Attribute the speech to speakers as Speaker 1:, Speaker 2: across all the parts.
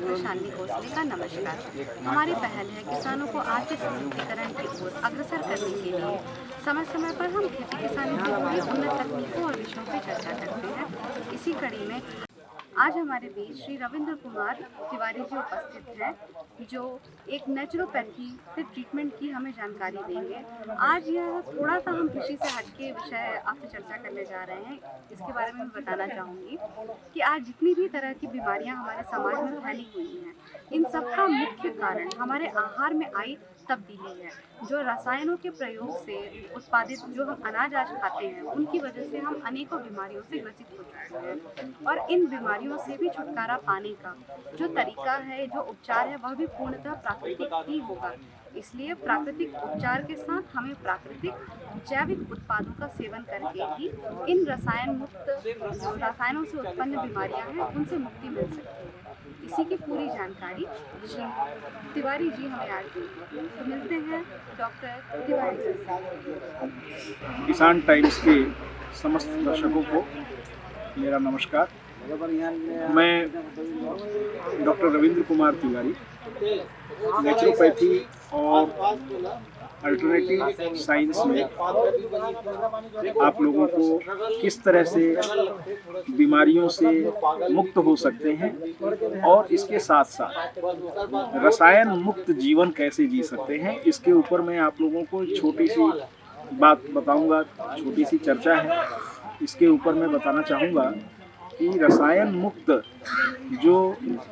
Speaker 1: मैं शालिनी भोसले का नमस्कार। हमारी पहल है किसानों को आर्थिक सशक्तिकरण की ओर अग्रसर करने के लिए समय समय पर हम खेती किसानी से जुड़ी उन्नत तकनीकों और विषयों पर चर्चा करते हैं। इसी कड़ी में आज हमारे बीच श्री रविंद्र कुमार तिवारी जी उपस्थित हैं, जो एक नेचुरोपैथी से ट्रीटमेंट की हमें जानकारी देंगे। आज यह थोड़ा सा हम कृषि से हटके विषय आपसे चर्चा करने जा रहे हैं। इसके बारे में मैं बताना चाहूँगी कि आज जितनी भी तरह की बीमारियां हमारे समाज में फैली हुई हैं, इन सब का मुख्य कारण हमारे आहार में आई तब्दीली है। जो रसायनों के प्रयोग से उत्पादित जो हम अनाज आज खाते हैं, उनकी वजह से हम अनेकों बीमारियों से ग्रसित हो चुके हैं और इन बीमारियों से भी छुटकारा पाने का जो तरीका है, जो उपचार है, वह भी पूर्णतः प्राकृतिक ही होगा। इसलिए प्राकृतिक उपचार के साथ हमें प्राकृतिक जैविक उत्पादों का सेवन करके ही इन रसायनों से उत्पन्न बीमारियां हैं, उनसे मुक्ति मिल सकती है। इसी की पूरी जानकारी श्री तिवारी जी हमें आज देंगे। तो मिलते हैं डॉक्टर तिवारी जी से।
Speaker 2: किसान टाइम्स के समस्त दर्शकों को मेरा नमस्कार। मैं डॉक्टर रविंद्र कुमार तिवारी नेचुरोपैथी और अल्टरनेटिव साइंस में आप लोगों को किस तरह से बीमारियों से मुक्त हो सकते हैं और इसके साथ साथ रसायन मुक्त जीवन कैसे जी सकते हैं, इसके ऊपर मैं आप लोगों को एक छोटी सी बात बताऊंगा। छोटी सी चर्चा है, इसके ऊपर मैं बताना चाहूँगा कि रसायन मुक्त जो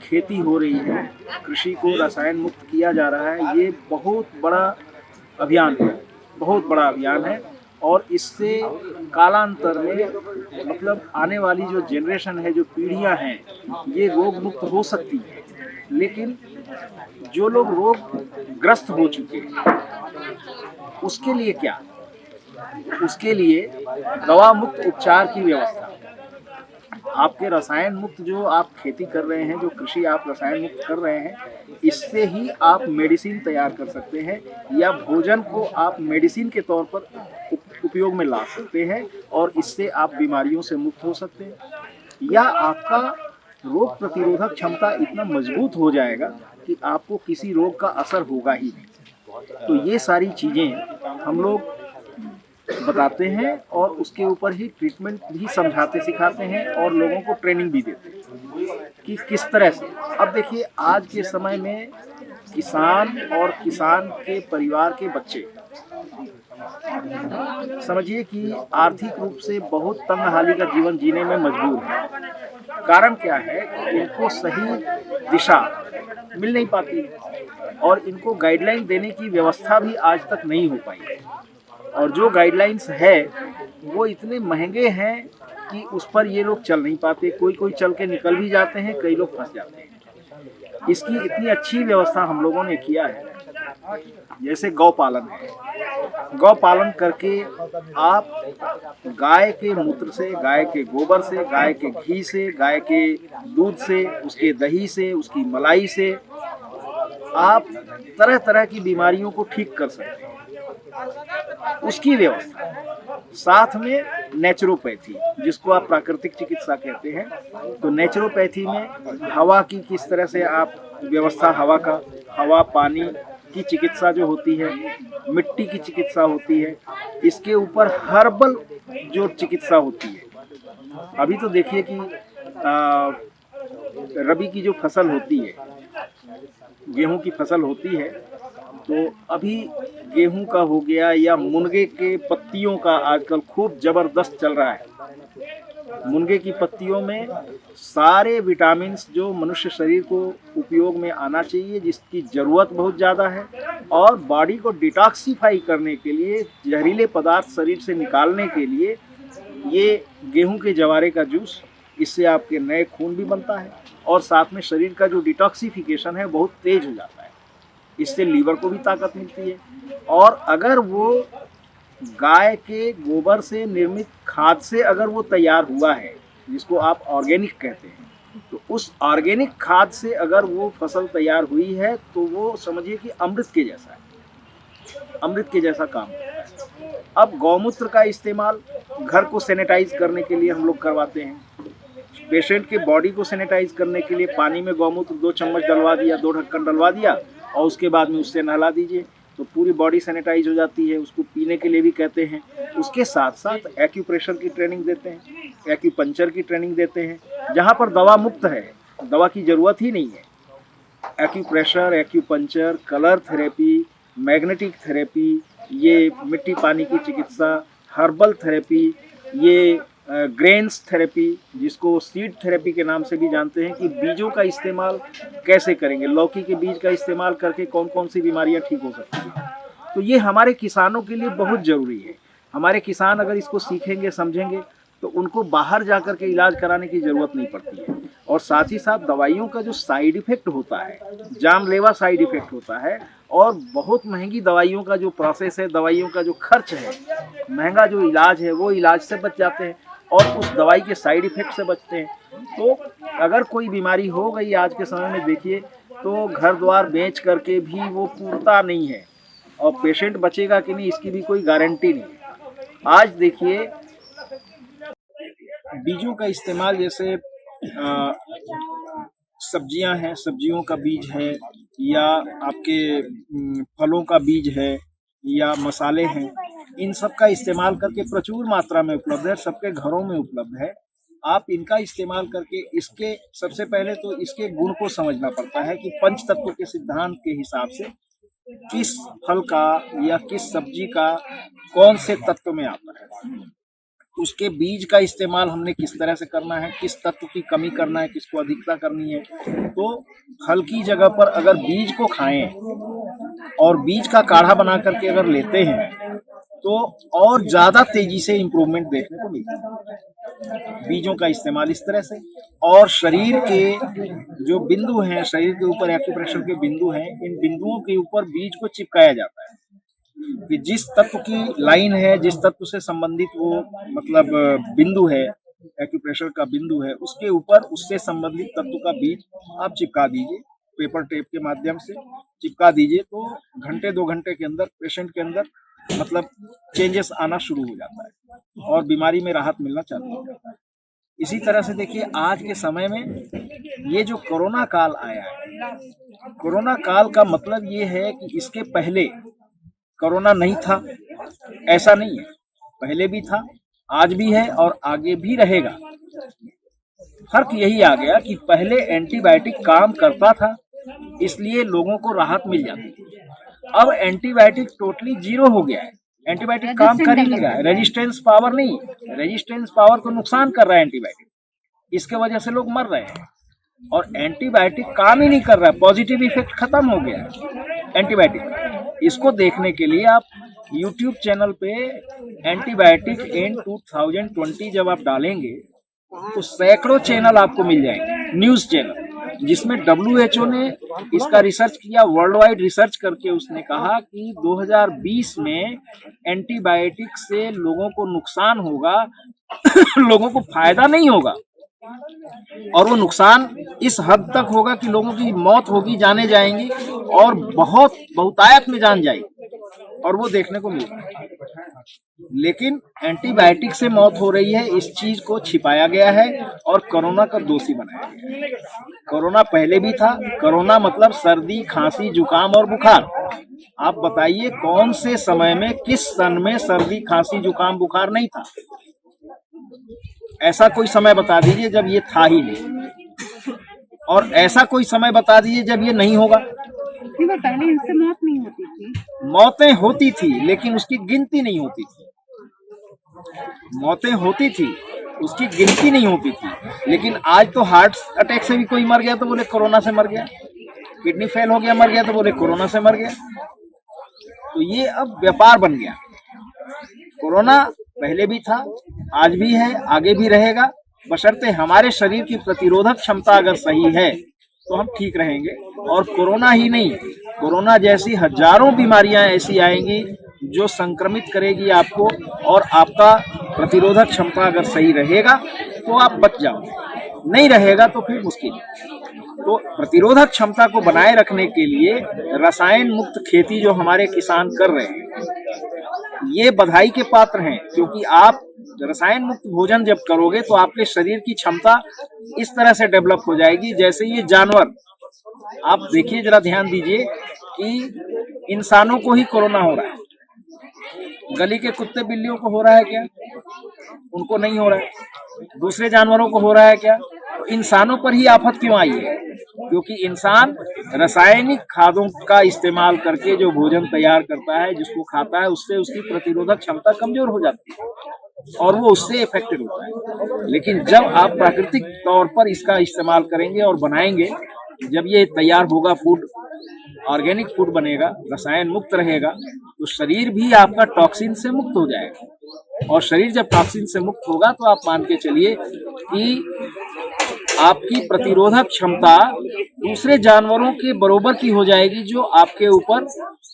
Speaker 2: खेती हो रही है, कृषि को रसायन मुक्त किया जा रहा है, ये बहुत बड़ा अभियान है, बहुत बड़ा अभियान है। और इससे कालांतर में मतलब आने वाली जो जनरेशन है, जो पीढ़ियां हैं, ये रोग मुक्त हो सकती है। लेकिन जो लोग रोग ग्रस्त हो चुके हैं, उसके लिए क्या? उसके लिए दवा मुक्त उपचार की व्यवस्था। आपके रसायन मुक्त जो आप खेती कर रहे हैं, जो कृषि आप रसायन मुक्त कर रहे हैं, इससे ही आप मेडिसिन तैयार कर सकते हैं या भोजन को आप मेडिसिन के तौर पर उपयोग में ला सकते हैं और इससे आप बीमारियों से मुक्त हो सकते हैं। या आपका रोग प्रतिरोधक क्षमता इतना मजबूत हो जाएगा कि आपको किसी रोग का असर होगा ही नहीं। तो ये सारी चीज़ें हम लोग बताते हैं और उसके ऊपर ही ट्रीटमेंट भी समझाते सिखाते हैं और लोगों को ट्रेनिंग भी देते हैं कि किस तरह से। अब देखिए, आज के समय में किसान और किसान के परिवार के बच्चे समझिए कि आर्थिक रूप से बहुत तंगहाली का जीवन जीने में मजबूर है। कारण क्या है? इनको सही दिशा मिल नहीं पाती और इनको गाइडलाइन देने की व्यवस्था भी आज तक नहीं हो पाई। और जो गाइडलाइंस है वो इतने महंगे हैं कि उस पर ये लोग चल नहीं पाते। कोई चल के निकल भी जाते हैं, कई लोग फंस जाते हैं। इसकी इतनी अच्छी व्यवस्था हम लोगों ने किया है। जैसे गौ पालन है, गौ पालन करके आप गाय के मूत्र से, गाय के गोबर से, गाय के घी से, गाय के दूध से, उसके दही से, उसकी मलाई से आप तरह तरह की बीमारियों को ठीक कर सकते हैं। उसकी व्यवस्था, साथ में नेचुरोपैथी, जिसको आप प्राकृतिक चिकित्सा कहते हैं। तो नेचुरोपैथी में हवा की किस तरह से आप व्यवस्था, हवा पानी की चिकित्सा जो होती है, मिट्टी की चिकित्सा होती है, इसके ऊपर हर्बल जो चिकित्सा होती है। अभी तो देखिए कि रबी की जो फसल होती है, गेहूं की फसल होती है, तो अभी गेहूं का हो गया या मुनगे के पत्तियों का आजकल खूब जबरदस्त चल रहा है। मुनगे की पत्तियों में सारे विटामिन्स जो मनुष्य शरीर को उपयोग में आना चाहिए, जिसकी ज़रूरत बहुत ज़्यादा है, और बॉडी को डिटॉक्सिफाई करने के लिए, जहरीले पदार्थ शरीर से निकालने के लिए ये गेहूं के जवारे का जूस, इससे आपके नए खून भी बनता है और साथ में शरीर का जो डिटॉक्सिफिकेशन है बहुत तेज हो जाता है। इससे लीवर को भी ताकत मिलती है। और अगर वो गाय के गोबर से निर्मित खाद से अगर वो तैयार हुआ है, जिसको आप ऑर्गेनिक कहते हैं, तो उस ऑर्गेनिक खाद से अगर वो फसल तैयार हुई है तो वो समझिए कि अमृत के जैसा है, अमृत के जैसा काम करता है। अब गौमूत्र का इस्तेमाल घर को सैनिटाइज करने के लिए हम लोग करवाते हैं। पेशेंट के बॉडी को सैनिटाइज करने के लिए पानी में गौमूत्र 2 चम्मच डलवा दिया, 2 ढक्कन डलवा दिया और उसके बाद में उससे नहला दीजिए तो पूरी बॉडी सैनिटाइज हो जाती है। उसको पीने के लिए भी कहते हैं। उसके साथ साथ एक्यूप्रेशर की ट्रेनिंग देते हैं, एक्यूपंक्चर की ट्रेनिंग देते हैं, जहाँ पर दवा मुक्त है, दवा की ज़रूरत ही नहीं है। Acupressure, acupuncture, colour therapy, magnetic therapy, ये मिट्टी पानी की चिकित्सा, हर्बल थेरेपी, ये ग्रेन्स थेरेपी, जिसको सीड थेरेपी के नाम से भी जानते हैं कि बीजों का इस्तेमाल कैसे करेंगे, लौकी के बीज का इस्तेमाल करके कौन कौन सी बीमारियां ठीक हो सकती हैं। तो ये हमारे किसानों के लिए बहुत ज़रूरी है। हमारे किसान अगर इसको सीखेंगे, समझेंगे तो उनको बाहर जा कर के इलाज कराने की ज़रूरत नहीं पड़ती है। और साथ ही साथ दवाइयों का जो साइड इफ़ेक्ट होता है, जानलेवा साइड इफ़ेक्ट होता है और बहुत महंगी दवाइयों का जो प्रोसेस है, दवाइयों का जो खर्च है, महंगा जो इलाज है, वो इलाज से बच जाते हैं और उस दवाई के साइड इफ़ेक्ट से बचते हैं। तो अगर कोई बीमारी हो गई आज के समय में देखिए तो घर द्वार बेच करके भी वो पूरता नहीं है और पेशेंट बचेगा कि नहीं इसकी भी कोई गारंटी नहीं है। आज देखिए बीजों का इस्तेमाल, जैसे सब्जियां हैं, सब्जियों का बीज है या आपके फलों का बीज है या मसाले हैं, इन सब का इस्तेमाल करके प्रचुर मात्रा में उपलब्ध है, सबके घरों में उपलब्ध है। आप इनका इस्तेमाल करके इसके सबसे पहले तो इसके गुण को समझना पड़ता है कि पंच तत्व के सिद्धांत के हिसाब से किस फल का या किस सब्जी का कौन से तत्व में आता है, उसके बीज का इस्तेमाल हमने किस तरह से करना है, किस तत्व की कमी करना है, किसको अधिकता करनी है। तो फल की जगह पर अगर बीज को खाएं और बीज का काढ़ा बना करके अगर लेते हैं तो और ज़्यादा तेजी से इम्प्रूवमेंट देखने को मिलता है बीजों का इस्तेमाल इस तरह से। और शरीर के जो बिंदु हैं, शरीर के ऊपर एक्यूप्रेशर के बिंदु हैं, इन बिंदुओं के ऊपर बीज को चिपकाया जाता है कि जिस तत्व की लाइन है, जिस तत्व से संबंधित वो मतलब बिंदु है, एक्यूप्रेशर का बिंदु है, उसके ऊपर उससे संबंधित तत्व का बीज आप चिपका दीजिए, पेपर टेप के माध्यम से चिपका दीजिए। तो घंटे 2 घंटे के अंदर पेशेंट के अंदर मतलब चेंजेस आना शुरू हो जाता है और बीमारी में राहत मिलना चालू हो जाता है। इसी तरह से देखिए आज के समय में ये जो कोरोना काल आया है, कोरोना काल का मतलब ये है कि इसके पहले कोरोना नहीं था, ऐसा नहीं है, पहले भी था, आज भी है और आगे भी रहेगा। फर्क यही आ गया कि पहले एंटीबायोटिक काम करता था, इसलिए लोगों को राहत मिल जाती थी। अब एंटीबायोटिक टोटली जीरो हो गया है, एंटीबायोटिक काम कर ही नहीं रहा है, रेजिस्टेंस पावर नहीं, रेजिस्टेंस पावर को नुकसान कर रहा है एंटीबायोटिक, इसके वजह से लोग मर रहे हैं। और एंटीबायोटिक काम ही नहीं कर रहा है, पॉजिटिव इफेक्ट खत्म हो गया है एंटीबायोटिक। इसको देखने के लिए आप यूट्यूब चैनल पे एंटीबायोटिक इन 2020 जब आप डालेंगे तो सैकड़ों चैनल आपको मिल जाएंगे, न्यूज़ चैनल, जिसमें WHO ने इसका रिसर्च किया, वर्ल्ड वाइड रिसर्च करके उसने कहा कि 2020 में एंटीबायोटिक से लोगों को नुकसान होगा लोगों को फायदा नहीं होगा। और वो नुकसान इस हद तक होगा कि लोगों की मौत होगी, जाने जाएंगी और बहुतायत में जान जाएगी, और वो देखने को मिल रहा है। लेकिन एंटीबायोटिक से मौत हो रही है, इस चीज को छिपाया गया है और कोरोना का दोषी बनाया गया है। कोरोना पहले भी था, कोरोना मतलब सर्दी, खांसी, जुकाम और बुखार। आप बताइए कौन से समय में, किस सन में सर्दी, खांसी, जुकाम, बुखार नहीं था? ऐसा कोई समय बता दीजिए जब ये था ही नहीं, और ऐसा कोई समय बता दीजिए जब ये नहीं होगा।
Speaker 1: पहले इनसे मौत नहीं होती थी,
Speaker 2: मौतें होती थी लेकिन उसकी गिनती नहीं होती थी। मौतें होती थी, उसकी गिनती नहीं होती थी। लेकिन आज तो हार्ट अटैक से भी कोई मर गया तो बोले कोरोना से मर गया, किडनी फेल हो गया मर गया तो बोले कोरोना से मर गया। तो ये अब व्यापार बन गया। कोरोना पहले भी था, आज भी है, आगे भी रहेगा, बशर्ते हमारे शरीर की प्रतिरोधक क्षमता अगर सही है तो हम ठीक रहेंगे। और कोरोना ही नहीं, कोरोना जैसी हजारों बीमारियां ऐसी आएंगी जो संक्रमित करेगी आपको, और आपका प्रतिरोधक क्षमता अगर सही रहेगा तो आप बच जाओगे, नहीं रहेगा तो फिर मुश्किल। तो प्रतिरोधक क्षमता को बनाए रखने के लिए रसायन मुक्त खेती जो हमारे किसान कर रहे हैं, ये बधाई के पात्र हैं, क्योंकि आप रसायन मुक्त भोजन जब करोगे तो आपके शरीर की क्षमता इस तरह से डेवलप हो जाएगी जैसे ये जानवर। आप देखिए, जरा ध्यान दीजिए कि इंसानों को ही कोरोना हो रहा है, गली के कुत्ते बिल्लियों को हो रहा है क्या? उनको नहीं हो रहा है। दूसरे जानवरों को हो रहा है क्या? तो इंसानों पर ही आफत क्यों आई है? क्योंकि इंसान रासायनिक खादों का इस्तेमाल करके जो भोजन तैयार करता है, जिसको खाता है, उससे उसकी प्रतिरोधक क्षमता कमजोर हो जाती है और वो उससे इफेक्टेड होता है। लेकिन जब आप प्राकृतिक तौर पर इसका इस्तेमाल करेंगे और बनाएंगे, जब ये तैयार होगा, फूड ऑर्गेनिक फूड बनेगा, रसायन मुक्त रहेगा, तो शरीर भी आपका टॉक्सिन से मुक्त हो जाएगा। और शरीर जब टॉक्सिन से मुक्त होगा तो आप मान के चलिए कि आपकी प्रतिरोधक क्षमता दूसरे जानवरों के बरोबर की हो जाएगी, जो आपके ऊपर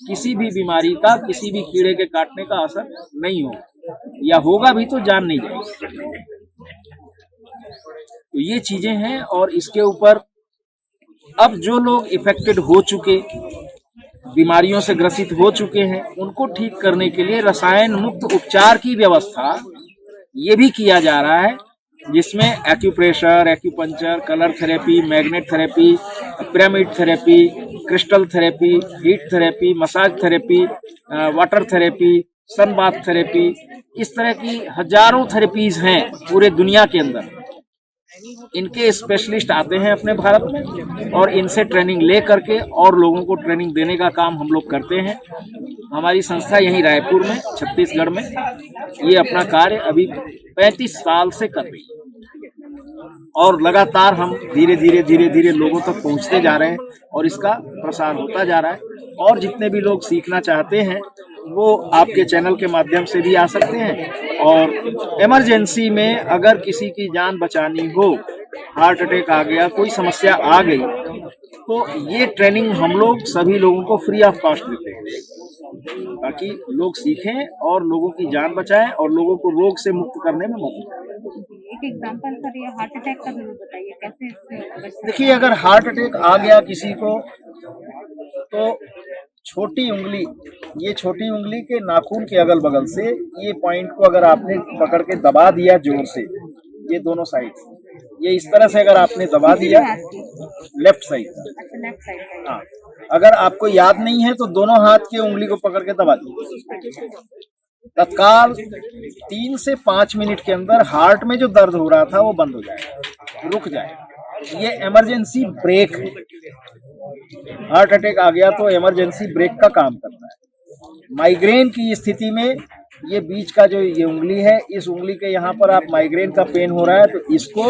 Speaker 2: किसी भी बीमारी का, किसी भी कीड़े के काटने का असर नहीं होगा, या होगा भी तो जान नहीं जाएगी। तो ये चीजें हैं। और इसके ऊपर अब जो लोग इफेक्टेड हो चुके, बीमारियों से ग्रसित हो चुके हैं, उनको ठीक करने के लिए रसायन मुक्त उपचार की व्यवस्था ये भी किया जा रहा है, जिसमें acupressure, acupuncture, colour therapy, magnet therapy, pyramid therapy, crystal therapy, heat therapy, massage therapy, water therapy, sunbath therapy, इस तरह की हजारों थेरेपीज हैं पूरे दुनिया के अंदर। इनके स्पेशलिस्ट आते हैं अपने भारत में और इनसे ट्रेनिंग ले करके और लोगों को ट्रेनिंग देने का काम हम लोग करते हैं। हमारी संस्था यहीं रायपुर में, छत्तीसगढ़ में, ये अपना कार्य अभी 35 साल से कर रही है और लगातार हम धीरे धीरे लोगों तक पहुंचते जा रहे हैं और इसका प्रसार होता जा रहा है। और जितने भी लोग सीखना चाहते हैं वो आपके चैनल के माध्यम से भी आ सकते हैं। और इमरजेंसी में अगर किसी की जान बचानी हो, हार्ट अटैक आ गया, कोई समस्या आ गई, तो ये ट्रेनिंग हम लोग सभी लोगों को फ्री ऑफ कॉस्ट देते हैं, ताकि लोग सीखें और लोगों की जान बचाएं और लोगों को रोग से मुक्त करने में मदद।
Speaker 1: एक एग्जांपल सर, ये हार्ट अटैक का भी बताइए, कैसे इससे?
Speaker 2: देखिए, अगर हार्ट अटैक आ गया किसी को, तो छोटी उंगली, ये छोटी उंगली के नाखून के अगल बगल से ये पॉइंट को अगर आपने पकड़ के दबा दिया जोर से, ये दोनों साइड, ये इस तरह से अगर आपने दबा दिया, लेफ्ट साइड, हाँ, अगर आपको याद नहीं है तो दोनों हाथ की उंगली को पकड़ के दबा दीजिए। तत्काल 3 से 5 मिनट के अंदर हार्ट में जो दर्द हो रहा था वो बंद हो जाएगा, रुक जाएगा। ये इमरजेंसी ब्रेक है। हार्ट अटैक आ गया तो इमरजेंसी ब्रेक का काम करता है। माइग्रेन की स्थिति में ये बीच का जो ये उंगली है, इस उंगली के यहाँ पर आप माइग्रेन का पेन हो रहा है तो इसको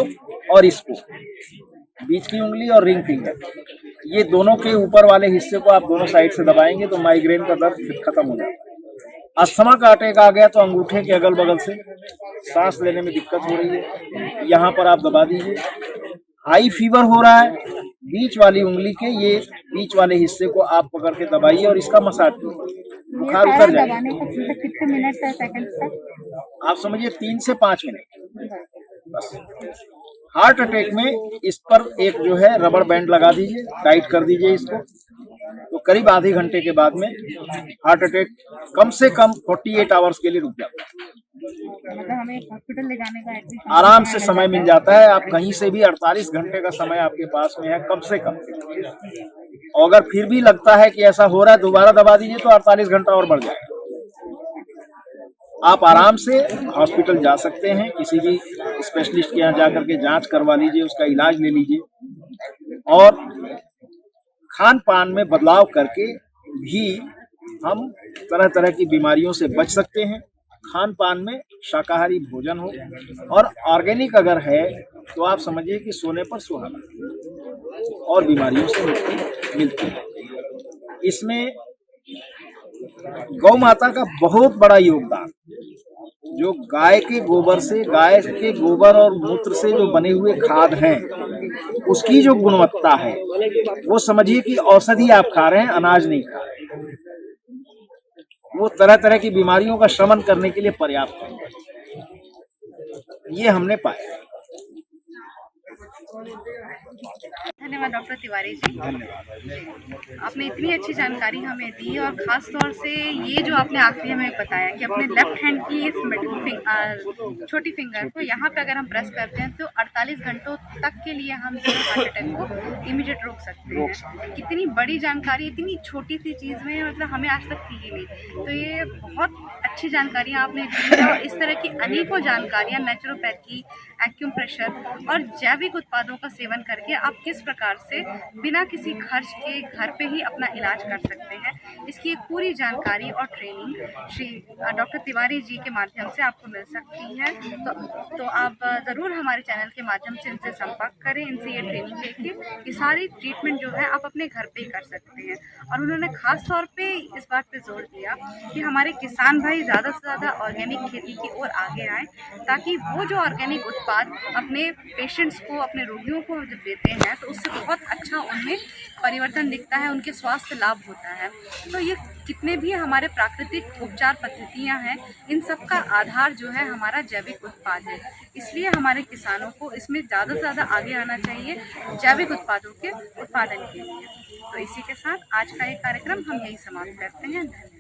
Speaker 2: और इसको, बीच की उंगली और रिंग फिंगर, ये दोनों के ऊपर वाले हिस्से को आप दोनों साइड से दबाएंगे तो माइग्रेन का दर्द खत्म हो जाएगा। अस्थमा का अटैक आ गया तो अंगूठे के अगल बगल से सांस लेने में दिक्कत हो रही है, यहाँ पर आप दबा दीजिए। हाई फीवर हो रहा है, बीच वाली उंगली के ये बीच वाले हिस्से को आप पकड़ के दबाइए और इसका मसाज कीजिए, बुखार उतर जाएगा।
Speaker 1: कितने मिनट से सेकंड तक?
Speaker 2: आप समझिए 3 से 5 मिनट बस। हार्ट अटैक में इस पर एक जो है रबड़ बैंड लगा दीजिए, टाइट कर दीजिए इसको, तो करीब आधे घंटे के बाद में हार्ट अटैक कम से कम 48 आवर्स के लिए रुक जाता है।
Speaker 1: मतलब हमें हॉस्पिटल ले जाने का
Speaker 2: आराम से समय मिल जाता है। आप कहीं से भी 48 घंटे का समय आपके पास में है कम से कम। और अगर फिर भी लगता है कि ऐसा हो रहा है, दोबारा दबा दीजिए तो 48 घंटा और बढ़ जाएगा। आप आराम से हॉस्पिटल जा सकते हैं, किसी भी स्पेशलिस्ट के यहाँ जाकर के जांच करवा लीजिए, उसका इलाज ले लीजिए। और खान पान में बदलाव करके भी हम तरह तरह की बीमारियों से बच सकते हैं। खान पान में शाकाहारी भोजन हो और ऑर्गेनिक अगर है तो आप समझिए कि सोने पर सुहागा, और बीमारियों से मुक्ति मिलती है। इसमें गौ माता का बहुत बड़ा योगदान, जो गाय के गोबर से, गाय के गोबर और मूत्र से जो बने हुए खाद हैं, उसकी जो गुणवत्ता है वो समझिए कि औषधि आप खा रहे हैं, अनाज नहीं खा रहे हैं। वो तरह तरह की बीमारियों का शमन करने के लिए पर्याप्त है, ये हमने पाया।
Speaker 1: धन्यवाद। धन्यवाद डॉक्टर तिवारी जी।
Speaker 2: धन्यवाद।
Speaker 1: आपने इतनी अच्छी जानकारी हमें दी और ख़ास तौर से ये जो आपने आखिरी हमें बताया कि अपने लेफ्ट हैंड की इस छोटी फिंगर को यहाँ पे अगर हम प्रेस करते हैं तो 48 घंटों तक के लिए हम जो हार्ट अटैक को इमीडिएट रोक सकते हैं। कितनी बड़ी जानकारी इतनी छोटी सी चीज़ में मतलब हमें आज तक थी ही नहीं। तो ये बहुत अच्छी जानकारियाँ आपने दी है और इस तरह की अनेकों जानकारियाँ नेचुरोपैथी, एक्यूप्रेशर और जैविक उत्पादों का सेवन करके आप किस प्रकार से बिना किसी खर्च के घर पे ही अपना इलाज कर सकते हैं, इसकी एक पूरी जानकारी और ट्रेनिंग श्री डॉक्टर तिवारी जी के माध्यम से आपको मिल सकती है। तो आप ज़रूर हमारे चैनल के माध्यम से इनसे संपर्क करें, इनसे ये ट्रेनिंग लेके ये सारी ट्रीटमेंट जो है आप अपने घर पे ही कर सकते हैं। और उन्होंने ख़ास तौर पे इस बात पे जोर दिया कि हमारे किसान भाई ज़्यादा से ज़्यादा ऑर्गेनिक खेती की ओर आगे आएँ, ताकि वो जो ऑर्गेनिक उत्पाद अपने पेशेंट्स को, अपने रोगियों को जब देते हैं तो उससे बहुत अच्छा उनमें परिवर्तन दिखता है, उनके स्वास्थ्य लाभ होता है। तो ये कितने भी हमारे प्राकृतिक उपचार पद्धतियाँ हैं, इन सब का आधार जो है हमारा जैविक उत्पाद है। इसलिए हमारे किसानों को इसमें ज़्यादा से ज़्यादा आगे आना चाहिए जैविक उत्पादों के उत्पादन के लिए। तो इसी के साथ आज का ये कार्यक्रम हम यही समाप्त करते हैं। धन्यवाद।